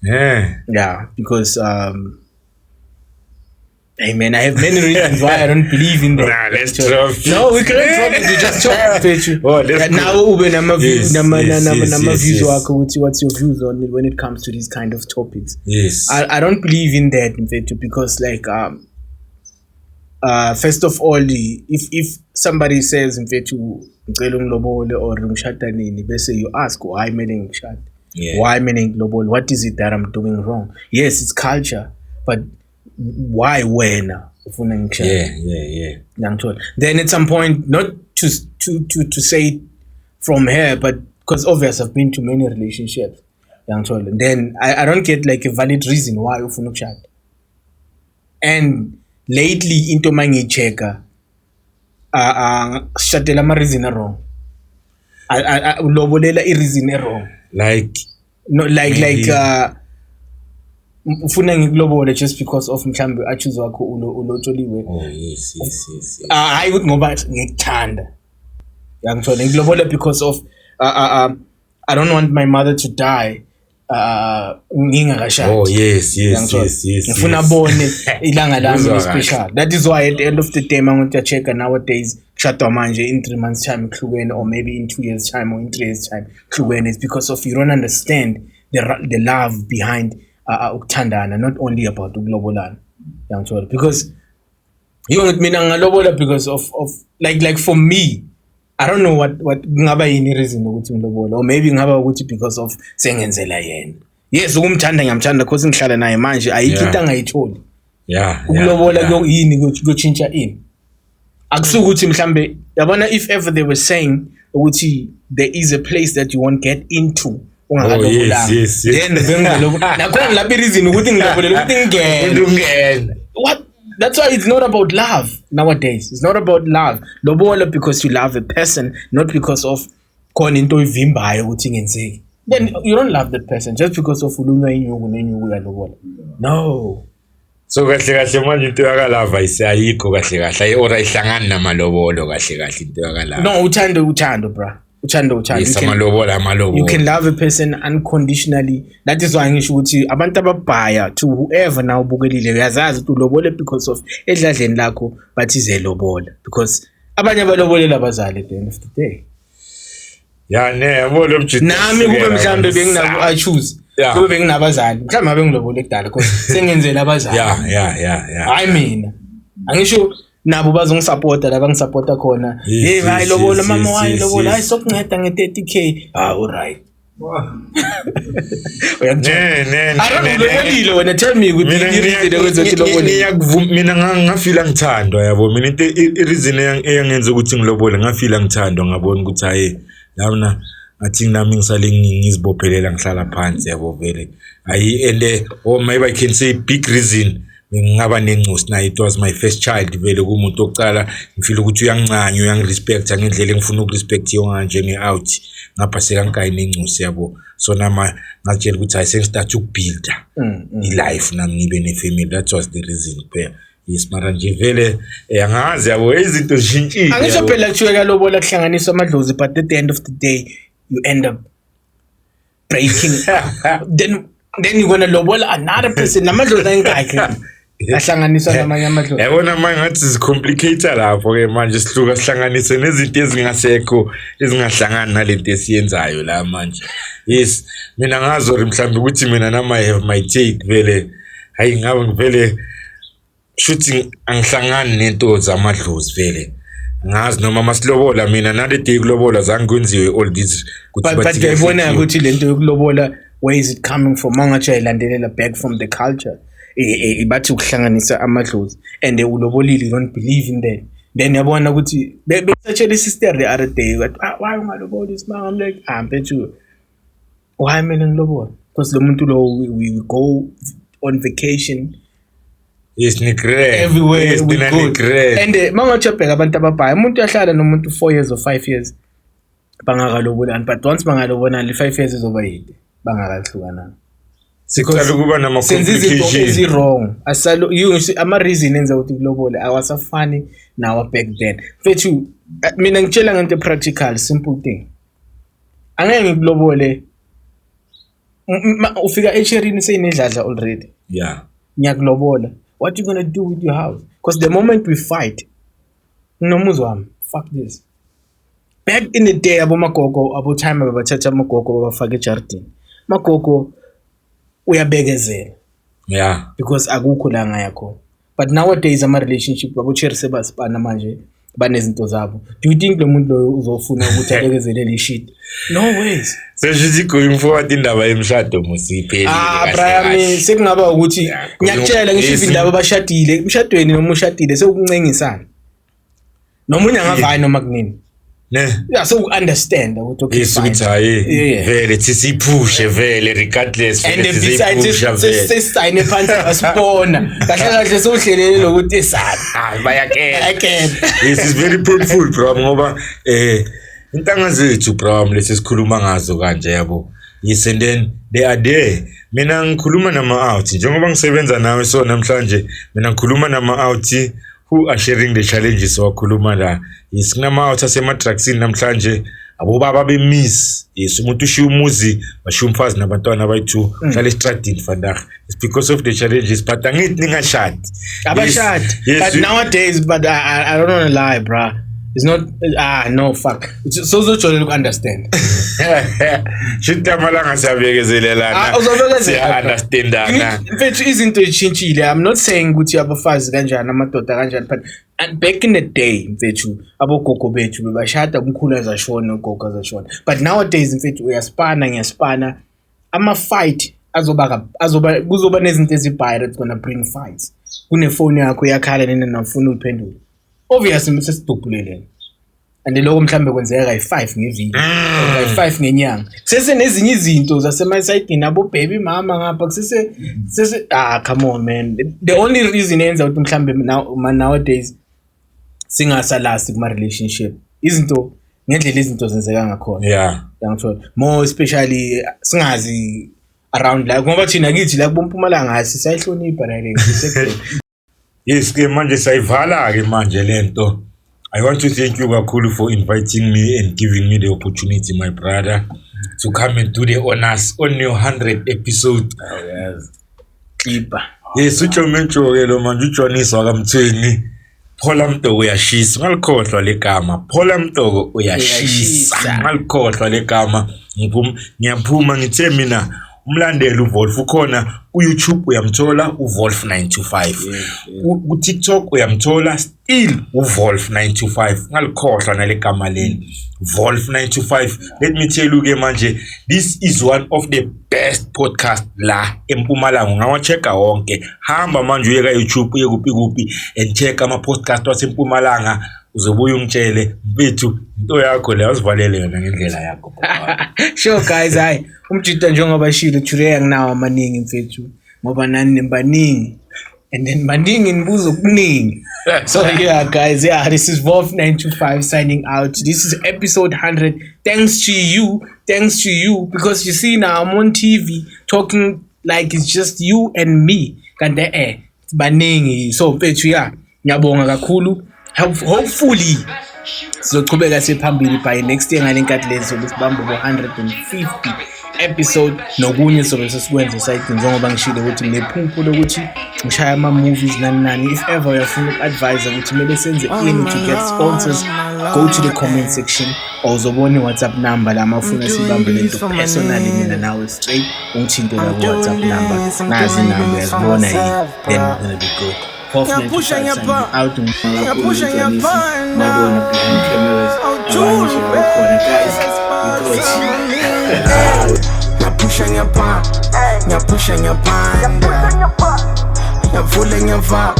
S1: Yeah, because hey man, I have many reasons why I don't believe in that.
S4: Nah, let's drop.
S1: No, we can't drop it. We just talk. Now, what's your views on it when it comes to these kind of topics?
S4: Yes,
S1: I don't believe in that, in fact, because like first of all, if somebody says in fact or you ask why meaning shot, why meaning global, what is it that I'm doing wrong? Yes, it's culture, but why when?
S4: Yeah.
S1: Then at some point, not to say it from her, but because obviously I've been to many relationships. Then I don't get like a valid reason why ufuna ukushada. And lately into mangi cheka shatela ma reason wrong. I ulobolela I reason wrong.
S4: Like
S1: ufuna ngikulobola just because of mhlambe achoose wakho ulotsholiwe.
S4: Oh yes.
S1: Hayi ukuthi ngoba ngikuthanda. Yangithola ngikulobola because of I don't want my mother to die ngingakashadi.
S4: Oh yes.
S1: Ngifuna bone ilanga lami special. That is why at the end of the day mangothi check nowadays shadwa manje in 3 months time kuhlukene, or maybe in 2 years time or in 3 years time kuhlukene. It's because of you don't understand the love behind ukuthandana, not only about ukulobolana. Yangithola, because mina ngalobola because of like for me, I don't know what ngaba yini reason ukuthi ngilobola, or maybe ngaba ukuthi because of sengenzela yena. Yes, ukumthanda ngiyamthanda because ngihlala naye manje ayikho angayitholi. Ukulobola yini kuchintsha ini. Akusukuthi mhlambe yabona, if ever they were saying ukuthi there is a place that you won't get into
S4: yes.
S1: Then nakhona lapha reason ukuthi ngilobolela ukuthi ngingena. What? That's why it's not about love nowadays. It's not about love. Lobola because you love a person, not because of khona into ivimbayo ukuthi ngenzeki. Then you don't love that person just because of ulunywa inyuku nenyuku ya lobola. No.
S4: So kahle manje into yakalava isayikho kahle ora ihlangana namalobolo kahle into yakalava.
S1: No, uthando bro. Uthando.
S4: Yes, amalobolo.
S1: You can love a person unconditionally. That is why ngisho ukuthi abantu ababhaya to whoever now ubukelile uyazazi ukuthi ulobole because of edladleni lakho but ize lobola because abanye abalobolela abazali at the end of the day.
S4: Ya yabo lo mjito.
S1: Nami kube mhlambe benginabo I choose. Kube benginabazali. Mhlawumbe abengilobole kudala because sengenzela abazali.
S4: Yeah.
S1: I mean, angisho nabo bazongisupporta la bangisupporta khona. Hey, hayi lobola mama wayi lobola hayi sokunceda nge30k. Alright.
S4: Ne.
S1: Wena tell me ukuthi
S4: mina ngafila ngithandwa yabo mina into reason eyangenza ukuthi ngilobole ngafila ngithandwa ngabona ukuthi hayi lana ngathi nami ngisale ngizibophelela ngihlala phansi yabo vele hayi and maybe I can say big reason ngingaba nencusi na it was my first child vele kumuntu oqala ngifila ukuthi uyangincanya uyangirespect ngendlela engifuna ukurespect yona njenge out ngapha sekankayi nencusi yabo so nama ngajela ukuthi I start ukubuild life nami ngibe ne-family. That was the reason kuphela. Yes mara nje vele angazi yabo izinto zishintshile.
S1: Angisho phela kuthiwa lobola kuhlanganiswa amadlozi but at the end of the day you end up breaking then you're gonna lobola another person namadlozi ayingakho ahlanganiswa namanye amadlozi.
S4: Yabona manje ngathi zicomplicated lapho ke manje sihluka sihlanganise nezinto ezingasekho ezingahlangani nalento esiyenzayo la manje. Yes mina ngazori mhlambe ukuthi mina nama have my take vele hayi ngabe ngivele shooting angihlangani nento zamadlozi vele ngazi noma masilobola mina nale day kulobola zange kwenziwe all this
S1: ukuthi but ngiyabona ukuthi lento yokulobola where is it coming from mangathi ayilandelela back from the culture bathi ukuhlanganisa amadlozi and ulobolile don't believe in that then yabona ukuthi besatshela sister the other day why ungaloboli isimanga I'm like bethu why mina ngilobola because lo muntu lo we go on vacation.
S4: Yes, nigrel.
S1: Everywhere yes, we go. And mangathi abheka abantu ababhaya umuntu uyahlala nomuntu 4 years or 5 years bangakalobola but once bangalobona le 5 years izoba yide bangakahlukananga.
S4: Sikhala kuba nama complications
S1: is wrong. Asalo ama reason enza ukuthi kulobole awasafani nawa back then. Mfethu mina ngitshela ngento practical simple thing. Angeke ngikulobole ufika echerini seyinedladla already.
S4: Yeah.
S1: Ngiyakulobola. What you gonna do with your house? Because the moment we fight, nomuzwami, fuck this. Back in the day, abomagogo, abo time abathatha amagogo bafaka ejardini. Magogo uyabegezela.
S4: Yeah.
S1: Because akukho la ngayakho. But nowadays ama relationship abocheri sebasipana manje banezinto zabo. Do you think lo muntu lo uzofuna ukuthi abegezele le shit? No ways.
S4: So just going forward indaba emshado musipheli
S1: Brian sekungaba ukuthi ngiyakutshela ngisho indaba bashadile emshadweni noma ushadile sekukuncengisana noma unyangavani noma kunini yeah so understand ukuthi okay
S4: fine vele sisiphushe vele regardless
S1: and besides sesayine phansi asibona kahle sohlelele lokuthi esana bayakela
S4: this is very painful bro ngoba intanga zethu bro lesi sikhuluma ngazo kanje yabo yes and then they are there mina ngikhuluma nama out njengoba ngisebenza nawe so namhlanje mina ngikhuluma nama out who are sharing the challenges wakhuluma la yes kunama out asematraxini namhlanje abobaba bemiss yes umuntu ushiya umuzi bashiya umfazi nabantwana abayi2 hlala estradini vandag it's because of the challenges but angithi ningashadi
S1: abashadi but nowadays but I don't want to lie bro. It's not no fuck. So to understand.
S4: Shitamalanga siyabekezelelana. Siya understandana.
S1: Mfethu izinto ezishintshile. I'm not saying ukuthi abafazi kanjani amadoda kanjani but back in the day mfethu abogogo bethu bebashada umkhulu azashona ugogo azashona. But nowadays mfethu uyaspana ngiyaspana ama fight azoba kuzoba nezinto ezibhaya that's gonna bring fights. Kune phone yakho yakhala nina nafuna uphendule. Obviously msesidubulelene and lokho mhlambe kwenzeka kayi5 ngeviki kayi5 ngenyanga sese nezinye izinto zasemayisidini nabo baby mama ngapha kusese come on man, the only reason enza ukuthi mhlambe nowadays singasalast kuma relationship izinto ngendlela izinto zenzeka ngakhona ngithola more especially singazi around la ngoba thina kithi la kuMpumalanga sisayihlonipha la le
S4: yes ke manje sayivala ke manje lento. I want to thank you kakhulu for inviting me and giving me the opportunity, my brother, to come and do the honors on your 100th episode.
S1: Oh yes. Keeper.
S4: Yes, utsho mentsho ke lo manje uJoniswa kaMthweni. Phola Mtoko uyashisa. Ngalikhohlwa legama. Phola Mtoko uyashisa. Ngalikhohlwa legama. Ngiyaphuma ngithe mina umlandeli uWolf ukhona ku-YouTube uyamthola uWolf 925 ku-TikTok uyamthola still uWolf 925 ngalikhohlwa nalegama leli Wolf 925. Let me tell you ke manje this is one of the best podcast la eMpumalanga ungawachecka wonke. Hamba manje uye ka-YouTube uye kuphi and check ama podcast waseMpumalanga uzobuya ungitshele bethu into yakho le uzivalele yona ngendlela yakho.
S1: Sure guys, hayi umjita njengoba shilo today nginawo amaningi mfethu ngoba nani nembaningi and then maningi nibuzo kuningi. So yeah guys, this is Wolf 925 signing out. This is episode 100. Thanks to you because you see now I'm on TV talking like it's just you and me kande baningi. So mfethu ngiyabonga kakhulu. Hopefully sizochubeka siphambili by next year ngalenkathi lezi sobesibamba bo150 episode nokunye sobe sesikwenza side njengoba ngishilo ukuthi ngephupho lokuthi ngishaya ama movies nani. If ever uyafuna uku-advise ukuthi mele senze ini to get sponsors, go to the comment section or uzobona WhatsApp number la mafuna sibambe lento personally mina nawe straight ungithinte la WhatsApp number nazi number yazibona yi then we're gonna be good.
S5: You're pushing your bar. You're pushing your bar now. You're pushing your bar. You're pushing your bar. You're pulling your bar.